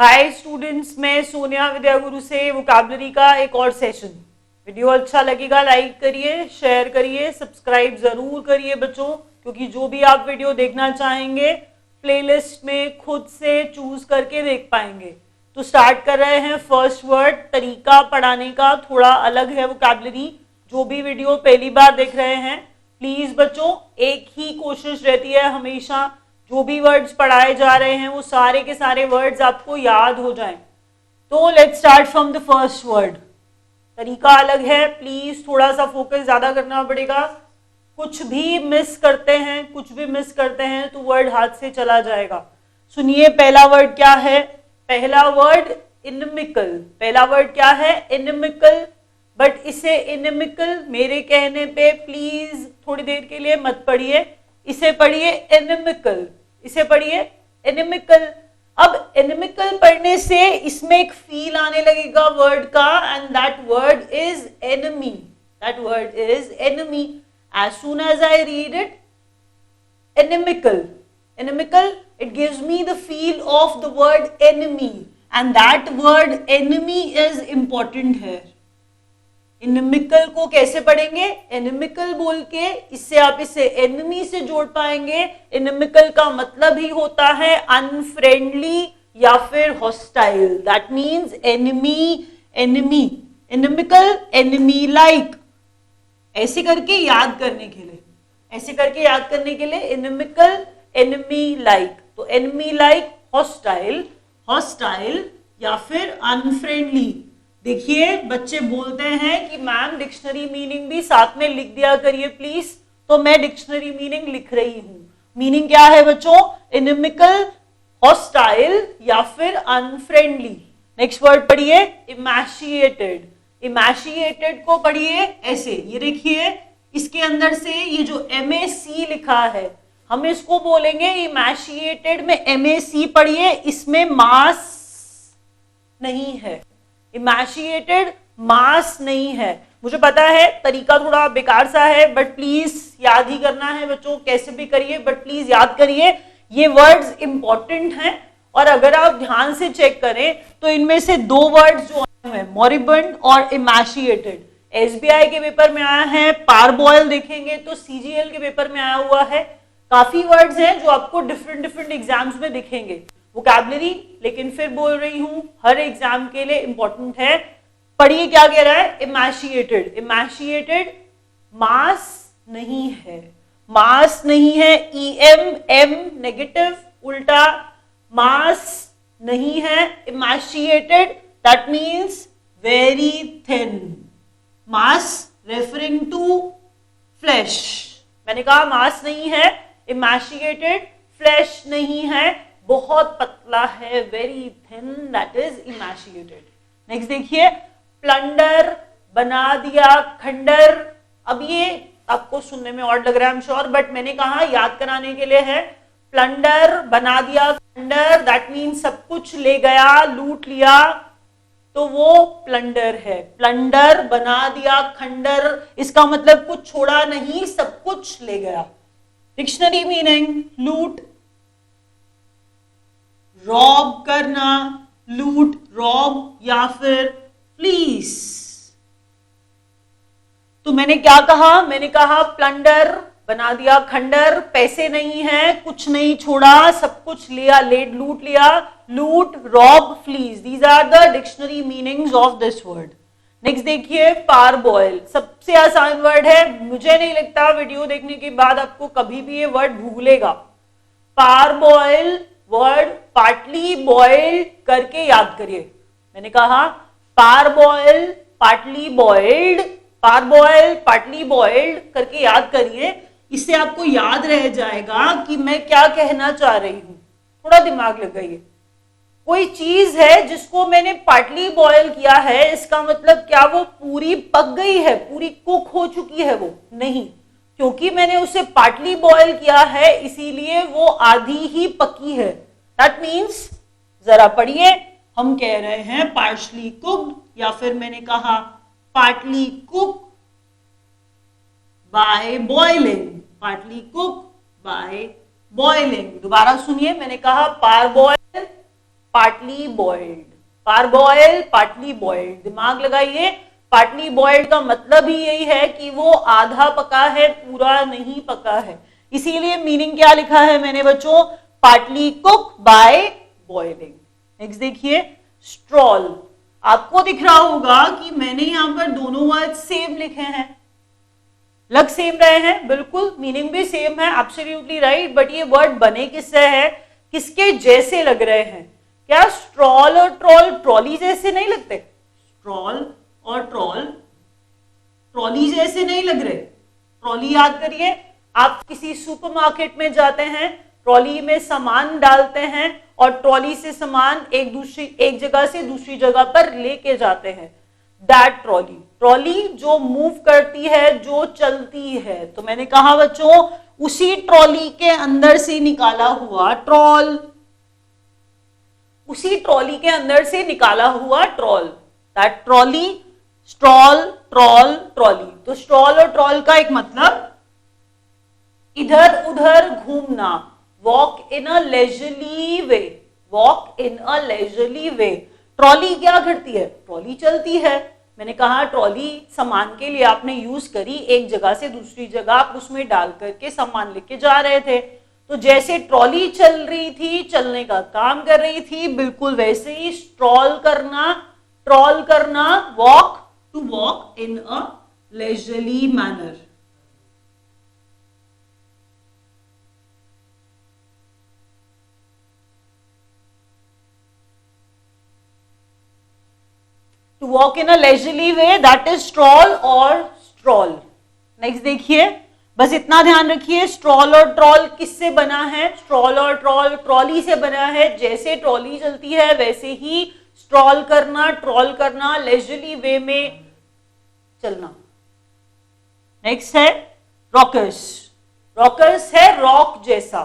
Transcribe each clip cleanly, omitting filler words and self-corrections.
Hi students, मैं सोनिया विद्यागुरु से vocabulary का एक और सेशन। वीडियो अच्छा लगेगा लाइक करिए, शेयर करिए, सब्सक्राइब जरूर करिए बच्चों, क्योंकि जो भी आप वीडियो देखना चाहेंगे प्लेलिस्ट में खुद से चूज करके देख पाएंगे। तो स्टार्ट कर रहे हैं फर्स्ट वर्ड। तरीका पढ़ाने का थोड़ा अलग है वोकैबुलरी। जो भी वीडियो पहली बार देख रहे हैं प्लीज बच्चों, एक ही कोशिश रहती है हमेशा, जो भी वर्ड्स पढ़ाए जा रहे हैं वो सारे के सारे वर्ड्स आपको याद हो जाएं। तो let's start from the first word. तरीका अलग है, प्लीज थोड़ा सा फोकस ज्यादा करना पड़ेगा। कुछ भी मिस करते हैं तो वर्ड हाथ से चला जाएगा। सुनिए, पहला वर्ड क्या है? पहला वर्ड इनमिकल। पहला वर्ड क्या है? इनमिकल। बट इसे इनमिकल मेरे कहने पे प्लीज थोड़ी देर के लिए मत पढ़िए, इसे पढ़िए एनिमिकल। इसे पढ़िए एनिमिकल। अब एनिमिकल पढ़ने से इसमें एक फील आने लगेगा वर्ड का, and that word is enemy. That word is enemy. As soon as I read it, inimical, inimical, it gives me the feel of the word enemy, and that word enemy is important here. Inimical को कैसे पढ़ेंगे? Inimical बोल के, इससे आप इसे enemy से जोड़ पाएंगे। इनमिकल का मतलब ही होता है अनफ्रेंडली या फिर hostile. That means enemy, enemy. Inimical, enemy like. ऐसे करके याद करने के लिए, ऐसे करके याद करने के लिए इनमिकल, एनिमी लाइक। तो एनिमी लाइक, हॉस्टाइल, हॉस्टाइल या फिर अनफ्रेंडली। देखिए बच्चे बोलते हैं कि मैम डिक्शनरी मीनिंग भी साथ में लिख दिया करिए प्लीज, तो मैं डिक्शनरी मीनिंग लिख रही हूं। मीनिंग क्या है बच्चों? इनमिकल, हॉस्टाइल या फिर अनफ्रेंडली। नेक्स्ट वर्ड पढ़िए, इमैशिएटेड। इमैशिएटेड को पढ़िए ऐसे, ये देखिए इसके अंदर से ये जो MAC लिखा है, हम इसको बोलेंगे इमैशिएटेड में MAC पढ़िए, इसमें मास नहीं है। इमैशिएटेड मास नहीं है। मुझे पता है तरीका थोड़ा बेकार सा है, बट प्लीज याद ही करना है बच्चों, कैसे भी करिए बट प्लीज याद करिए। ये वर्ड्स इंपॉर्टेंट हैं, और अगर आप ध्यान से चेक करें तो इनमें से दो वर्ड्स जो आए हैं, मॉरिबंड और इमैशिएटेड, SBI के पेपर में आया है। पारबॉयल देखेंगे तो CGL के पेपर में आया हुआ है। काफी वर्ड्स हैं जो आपको डिफरेंट डिफरेंट एग्जाम्स में दिखेंगे। वोकैबुलरी, लेकिन फिर बोल रही हूं हर एग्जाम के लिए इंपॉर्टेंट है। पढ़िए क्या कह रहा है? इमैशिएटेड। इमैशिएटेड मास नहीं है, मास नहीं है। EM नेगेटिव उल्टा, मास नहीं है। Emaciated that means very thin. मास रेफरिंग टू फ्लैश। मैंने कहा मास नहीं है, इमैशिएटेड फ्लैश नहीं है, बहुत पतला है, very thin, that is emaciated. Next देखिए, प्लंडर, बना दिया खंडर। अब ये आपको सुनने में और लग रहा है, आई एम श्योर, बट मैंने कहा याद कराने के लिए है। प्लंडर, बना दिया खंडर, दैट मीन्स सब कुछ ले गया, लूट लिया, तो वो प्लंडर है। प्लंडर, बना दिया खंडर, इसका मतलब कुछ छोड़ा नहीं, सब कुछ ले गया। डिक्शनरी मीनिंग, लूट, रॉब करना, लूट, रॉब या फिर प्लीज। तो मैंने क्या कहा? मैंने कहा प्लंडर, बना दिया खंडर, पैसे नहीं है, कुछ नहीं छोड़ा, सब कुछ लिया, लूट लिया, लूट, rob, fleece. These are the dictionary meanings of this word. Next देखिए, पारबॉयल। सबसे आसान वर्ड है, मुझे नहीं लगता वीडियो देखने के बाद आपको कभी भी ये वर्ड भूलेगा। पारबॉयल वर्ड पार्टली बॉइल्ड करके याद करिए। मैंने कहा पारबॉयल, पार्टली बॉइल्ड, पारबॉयल, पार्टली बॉइल्ड करके याद करिए। इससे आपको याद रह जाएगा कि मैं क्या कहना चाह रही हूं। थोड़ा दिमाग लगाइए। कोई चीज है जिसको मैंने पार्टली बॉयल किया है, इसका मतलब क्या वो पूरी पक गई है, पूरी कुक हो चुकी है? वो नहीं, क्योंकि मैंने उसे पार्टली बॉयल किया है इसीलिए वो आधी ही पकी है। दैट मीन्स, जरा पढ़िए, हम कह रहे हैं पार्शली कुक्ड, या फिर मैंने कहा partly cook by boiling, partly cook by boiling. दोबारा सुनिए, मैंने कहा पारबॉयल पार्टली बॉइल्ड, पारबॉयल, पार्टली बॉइल्ड, दिमाग लगाइए। पार्टली बॉइल्ड का मतलब ही यही है कि वो आधा पका है, पूरा नहीं पका है। इसीलिए मीनिंग क्या लिखा है मैंने बच्चों, partly cook by boiling. Next देखिए स्ट्रॉल, आपको दिख रहा होगा कि मैंने यहां पर दोनों वर्ड सेम लिखे हैं, लग सेम रहे हैं, बिल्कुल मीनिंग भी सेम है, एब्सोल्युटली राइट, बट ये वर्ड बने किससे है, किसके जैसे लग रहे हैं? क्या स्ट्रॉल और ट्रॉल ट्रॉली जैसे नहीं लगते? स्ट्रॉल और ट्रॉल ट्रॉली जैसे नहीं लग रहे? ट्रॉली याद करिए, आप किसी सुपरमार्केट में जाते हैं, ट्रॉली में सामान डालते हैं और ट्रॉली से सामान एक जगह से दूसरी जगह पर लेके जाते हैं, दैट ट्रॉली। ट्रॉली जो मूव करती है, जो चलती है। तो मैंने कहा बच्चों उसी ट्रॉली के अंदर से निकाला हुआ ट्रॉल, उसी ट्रॉली के अंदर से निकाला हुआ troll, that trolley, stroll, troll, trolley. तो स्ट्रॉल और ट्रॉल का एक मतलब इधर उधर घूमना, walk in a leisurely way, walk in a leisurely way. Trolley क्या करती है? ट्रॉली चलती है। मैंने कहा ट्रॉली सामान के लिए आपने यूज करी, एक जगह से दूसरी जगह आप उसमें डाल करके सामान लेके जा रहे थे, तो जैसे ट्रॉली चल रही थी, चलने का काम कर रही थी, बिल्कुल वैसे ही स्ट्रॉल करना, ट्रॉल करना, walk, to walk in a leisurely manner. To walk in a leisurely way, that is stroll or stroll. Next देखिए, बस इतना ध्यान रखिए, स्ट्रॉल और ट्रॉल किससे बना है? स्ट्रॉल और ट्रॉल ट्रॉली से बना है। जैसे ट्रॉली चलती है वैसे ही स्ट्रॉल करना, ट्रॉल करना, लेजरली वे में चलना। नेक्स्ट है रॉकस। रॉकस है रॉक जैसा।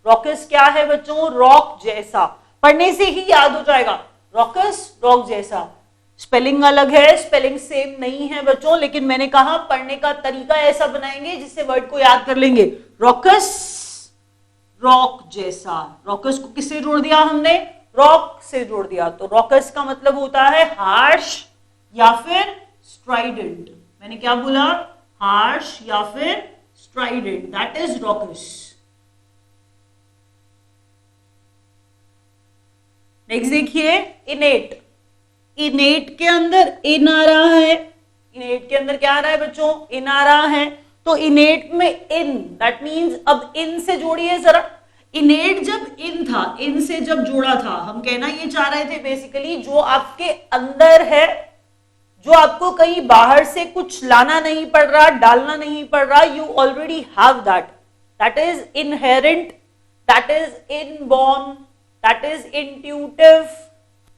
रॉकस क्या है बच्चों? रॉक जैसा। पढ़ने से ही याद हो जाएगा, रॉकस रॉक जैसा। स्पेलिंग अलग है, स्पेलिंग सेम नहीं है बच्चों, लेकिन मैंने कहा पढ़ने का तरीका ऐसा बनाएंगे जिससे वर्ड को याद कर लेंगे। रॉकस, रॉक जैसा। रॉकस को किससे जोड़ दिया हमने? रॉक से जोड़ दिया। तो रॉकस का मतलब होता है हार्श या फिर स्ट्राइडेंट। मैंने क्या बोला? हार्श या फिर Strident, that is rocks. Next देखिए इनेट। इनेट के अंदर इन आ रहा है, इनेट के अंदर क्या आ रहा है बच्चों? इन आ रहा है। तो इनेट में इन, दैट मीन्स अब इन से जोड़िए जरा। इनेट जब इन था, इन से जब जोड़ा था, हम कहना ये चाह रहे थे बेसिकली जो आपके अंदर है, जो आपको कहीं बाहर से कुछ लाना नहीं पड़ रहा, डालना नहीं पड़ रहा, you already have that, that is inherent, that is inborn, that is intuitive.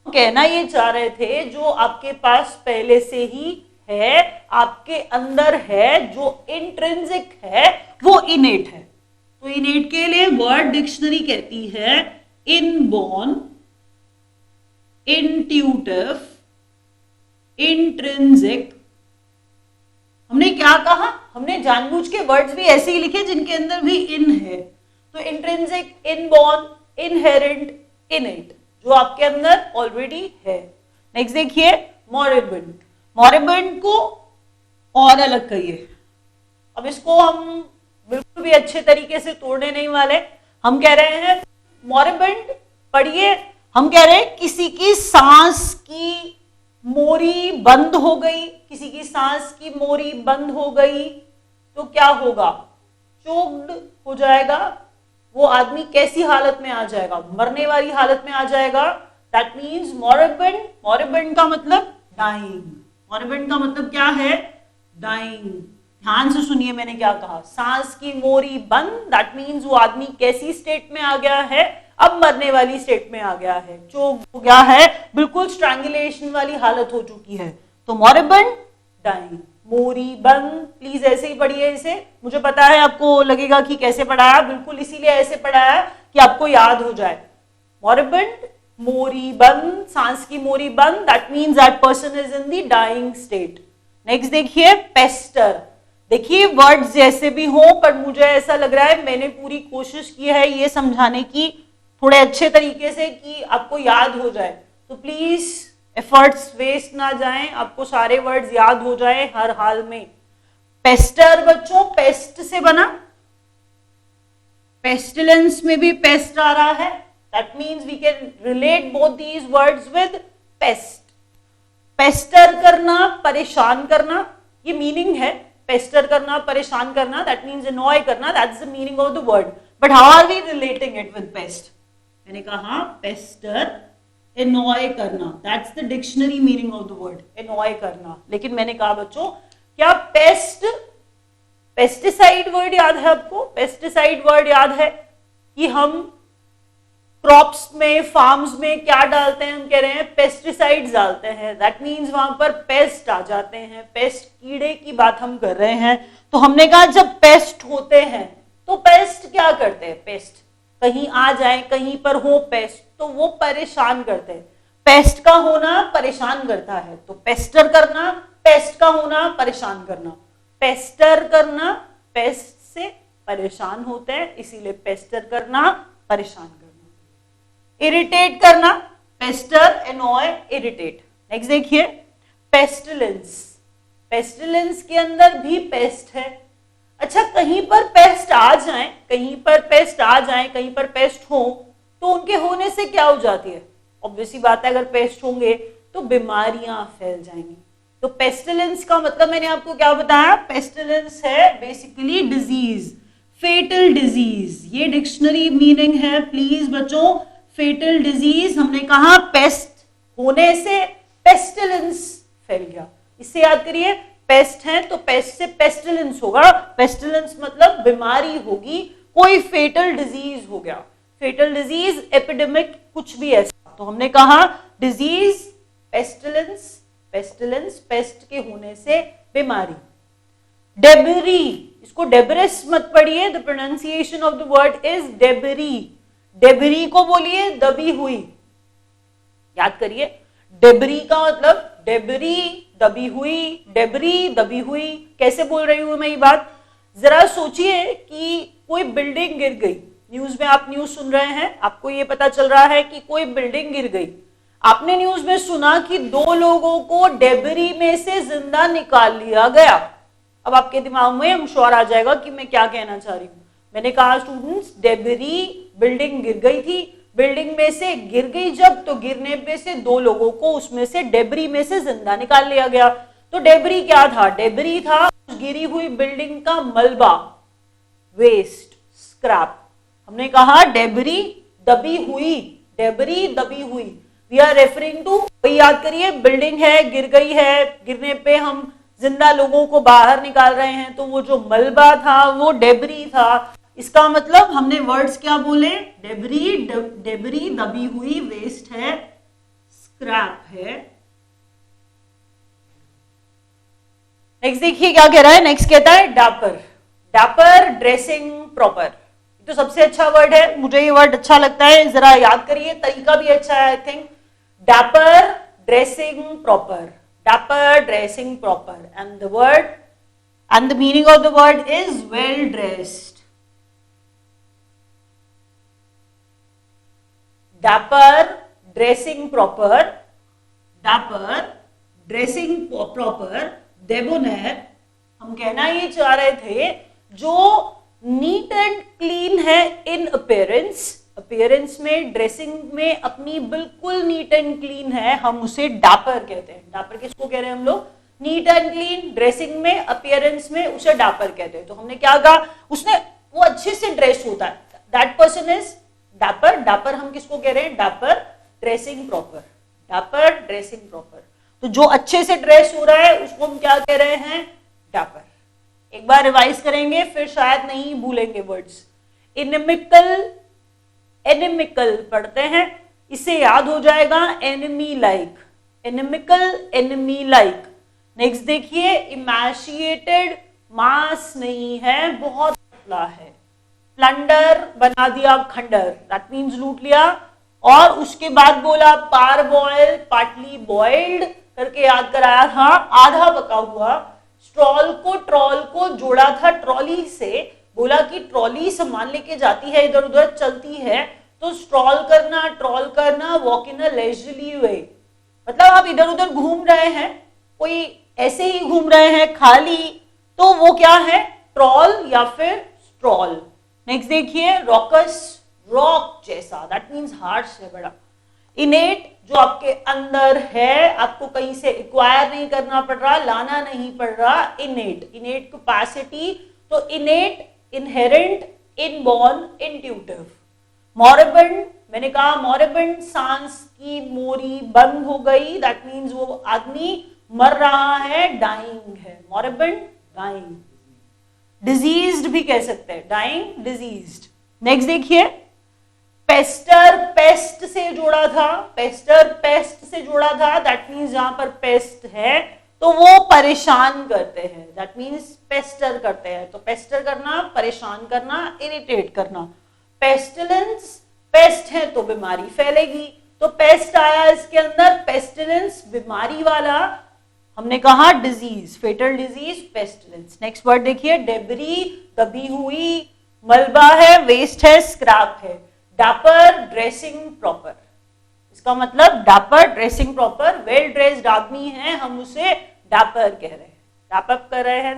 कहना ये चाह रहे थे जो आपके पास पहले से ही है, आपके अंदर है, जो इंट्रिंसिक है, वो इनेट है। तो इनेट के लिए वर्ड डिक्शनरी कहती है इनबॉर्न, इंट्यूटिव, इंट्रिंसिक। हमने क्या कहा? हमने जानबूझ के वर्ड्स भी ऐसे ही लिखे जिनके अंदर भी इन है। तो इंट्रिंसिक, इनबॉर्न, इनहेरेंट, इनेट, जो आपके अंदर ऑलरेडी है। नेक्स्ट देखिए मॉरिबंड। मॉरिबंड को और अलग करिए। अब इसको हम बिल्कुल भी अच्छे तरीके से तोड़ने नहीं वाले। हम कह रहे हैं मॉरिबंड, पढ़िए, हम कह रहे हैं किसी की सांस की मोरी बंद हो गई, किसी की सांस की मोरी बंद हो गई तो क्या होगा? चोक्ड हो जाएगा। वो आदमी कैसी हालत में आ जाएगा? मरने वाली हालत में आ जाएगा। That means मॉरिबंड। मॉरिबंड का मतलब डाइंग। मॉरिबंड का मतलब क्या है? डाइंग। ध्यान से सुनिए मैंने क्या कहा। सांस की मोरी बंद, दैट मीन्स वो आदमी कैसी स्टेट में आ गया है? अब मरने वाली स्टेट में आ गया है, चोक हो गया है, बिल्कुल स्ट्रैंगुलेशन वाली हालत हो चुकी है। तो मॉरिबंड, डाइंग, मोरी बंद। प्लीज ऐसे ही पढ़िए इसे। मुझे पता है आपको लगेगा कि कैसे पढ़ाया, बिल्कुल इसीलिए ऐसे पढ़ाया कि आपको याद हो जाए। मॉरिबंड, मोरी बंद, सांस की मोरी बंद, that means that person is in the dying state. Next देखिए पेस्टर। देखिए वर्ड्स जैसे भी हो, पर मुझे ऐसा लग रहा है मैंने पूरी कोशिश की है ये समझाने की, थोड़े अच्छे तरीके से कि आपको याद हो जाए। तो प्लीज एफर्ट्स वेस्ट ना जाएं, आपको सारे वर्ड्स याद हो जाए हर हाल में। पेस्टर बच्चों पेस्ट से बना, पेस्टिलेंस में भी पेस्ट आ रहा है, that means we can relate both these words with pest. Pester करना, परेशान करना, ये मीनिंग है। पेस्टर करना, परेशान करना, दैट मीन्स अनॉय करना, that's the meaning of the word. But how are we relating it with pest? मैंने कहा पेस्टर एनॉय करना, that's the dictionary meaning of the word, annoy करना। लेकिन मैंने कहा बच्चों, क्या पेस्ट पेस्टिसाइड वर्ड याद है आपको? पेस्टिसाइड वर्ड याद है कि हम क्रॉप्स में, फार्म्स में क्या डालते हैं? हम कह रहे हैं पेस्टिसाइड्स डालते हैं, दैट मीन्स वहां पर पेस्ट आ जाते हैं। पेस्ट कीड़े की बात हम कर रहे हैं। तो हमने कहा जब पेस्ट होते हैं तो पेस्ट क्या करते हैं? पेस्ट कहीं आ जाए, कहीं पर हो पेस्ट, तो वो परेशान करते हैं। पेस्ट का होना परेशान करता है, तो पेस्टर करना, पेस्ट का होना परेशान करना। पेस्टर करना, पेस्ट से परेशान होते हैं, इसीलिए पेस्टर करना, परेशान करना। इरिटेट करना, पेस्टर, एनॉय, इरिटेट। नेक्स्ट देखिए पेस्टिलेंस। पेस्टिलेंस के अंदर भी पेस्ट है। अच्छा, कहीं पर पेस्ट आ जाए, कहीं पर पेस्ट आ जाए, कहीं पर पेस्ट हो, तो उनके होने से क्या हो जाती है? ऑब्वियसली बात है, अगर पेस्ट होंगे तो बीमारियां फैल जाएंगी। तो पेस्टिलेंस का मतलब मैंने आपको क्या बताया? पेस्टिलेंस है बेसिकली डिजीज, फेटल डिजीज। ये डिक्शनरी मीनिंग है प्लीज बच्चों, फेटल डिजीज। हमने कहा पेस्ट होने से पेस्टिलेंस फैल गया। इससे याद करिए, पेस्ट है तो पेस्ट से पेस्टिलेंस होगा। पेस्टिलेंस मतलब बीमारी होगी, कोई फेटल डिजीज हो गया। फेटल डिजीज, एपिडेमिक, कुछ भी ऐसा। तो हमने कहा डिजीज, पेस्टिलेंस, पेस्टिलेंस, पेस्ट के होने से बीमारी। डेबरी, इसको डेबरिस मत पढ़िए, the pronunciation of the word is debris. Debris को बोलिए दबी हुई। याद करिए, डेबरी का मतलब डेबरी, दबी हुई, डेबरी, दबी हुई। कैसे बोल रही हूं मैं ये बात? जरा सोचिए कि कोई बिल्डिंग गिर गई। न्यूज में आप न्यूज सुन रहे हैं, आपको ये पता चल रहा है कि कोई बिल्डिंग गिर गई। आपने न्यूज में सुना कि 2 लोगों को डेबरी में से जिंदा निकाल लिया गया। अब आपके दिमाग में होशर आ जाएगा कि मैं क्या कहना चाह रही हूं। मैंने कहा स्टूडेंट्स, डेबरी, बिल्डिंग गिर गई थी, बिल्डिंग में से गिर गई जब, तो गिरने पे से 2 लोगों को उसमें से डेबरी में से जिंदा निकाल लिया गया। तो डेबरी क्या था? डेबरी था गिरी हुई बिल्डिंग का मलबा, वेस्ट, स्क्रैप। हमने कहा डेबरी दबी हुई, डेबरी दबी हुई। वी आर रेफरिंग टू, वही याद करिए, बिल्डिंग है, गिर गई है, गिरने पे हम जिंदा लोगों को बाहर निकाल रहे हैं, तो वो जो मलबा था वो डेबरी था। इसका मतलब हमने वर्ड्स क्या बोले? डेबरी, डेबरी दबी हुई, वेस्ट है, स्क्रैप है। नेक्स्ट देखिए क्या कह रहा है। नेक्स्ट कहता है डैपर। Dapper, dressing proper. तो सबसे अच्छा वर्ड है, मुझे ये वर्ड अच्छा लगता है, जरा याद करिए, तरीका भी अच्छा है I think. Dapper, dressing proper, dapper, dressing proper, and the word and the meaning of the word is well dressed. Dapper, dressing proper, dapper, dressing proper, debonair। हम कहना ये चाह रहे थे जो नीट एंड क्लीन है इन अपीयरेंस, अपीयरेंस में, dressing में अपनी बिल्कुल नीट एंड क्लीन है, हम उसे डैपर कहते हैं। डैपर किसको कह रहे हैं हम लोग? नीट एंड क्लीन, ड्रेसिंग में, अपीयरेंस में, उसे डैपर कहते हैं। तो हमने क्या कहा? उसने, वो अच्छे से ड्रेस होता है, that person is dapper. Dapper हम किसको कह रहे हैं? Dapper, dressing proper, dapper, dressing proper. तो जो अच्छे से ड्रेस हो रहा है उसको हम क्या कह रहे हैं? डैपर। एक बार रिवाइज करेंगे, फिर शायद नहीं भूलेंगे वर्ड्स। इनमिकल, एनिमिकल पढ़ते हैं, इससे याद हो जाएगा enemy like, inimical, enemy like. Next देखिए, इमैशिएटेड, मास नहीं है, बहुत पतला है। प्लंडर, बना दिया खंडर, दैट मीन्स लूट लिया। और उसके बाद बोला पार बॉयल, पार्टली बॉइल्ड करके याद कराया था, आधा पका हुआ। स्ट्रॉल को, ट्रॉल को जोड़ा था ट्रॉली से, बोला कि ट्रॉली सामान लेके जाती है, इधर उधर चलती है, तो स्ट्रॉल करना, ट्रॉल करना, वॉक इन अ लेजरली वे, मतलब आप इधर उधर घूम रहे हैं, कोई ऐसे ही घूम रहे हैं खाली, तो वो क्या है, ट्रॉल या फिर स्ट्रॉल। नेक्स्ट देखिए, रॉकस, रॉक जैसा, दैट मीन्स हार्श है बड़ा। इनेट, जो आपके अंदर है, आपको कहीं से एक्वायर नहीं करना पड़ रहा, लाना नहीं पड़ रहा, इनेट, इनेट कैपेसिटी, तो इनेट, इनहेरेंट, इनबॉर्न, इंट्यूटिव। मॉरेबंड, मैंने कहा मॉरेबंड, सांस की मोरी बंद हो गई, दैट मीन्स वो आदमी मर रहा है, डाइंग है, मॉरेबंड, डाइंग। डिजीज्ड भी कह सकते हैं, डाइंग, डिजीज्ड। नेक्स्ट देखिए, पेस्टर, पेस्ट से जोड़ा था, पेस्टर पेस्ट से जोड़ा था, दैट मीन्स जहां पर पेस्ट है तो वो परेशान करते हैं, दैट मीन्स पेस्टर करते हैं, तो पेस्टर करना, परेशान करना, इरिटेट करना। पेस्टिलेंस, पेस्ट है तो बीमारी फैलेगी, तो पेस्ट आया इसके अंदर, पेस्टिलेंस बीमारी वाला, हमने कहा disease, fatal disease, pestilence. Next word देखिए, डेबरी, दबी हुई, मलबा है, वेस्ट है, स्क्रैप है। डापर, ड्रेसिंग प्रॉपर, इसका मतलब डापर, ड्रेसिंग प्रॉपर, वेल ड्रेस्ड आदमी है, हम उसे डापर कह रहे हैं, डाप अप कर रहे हैं।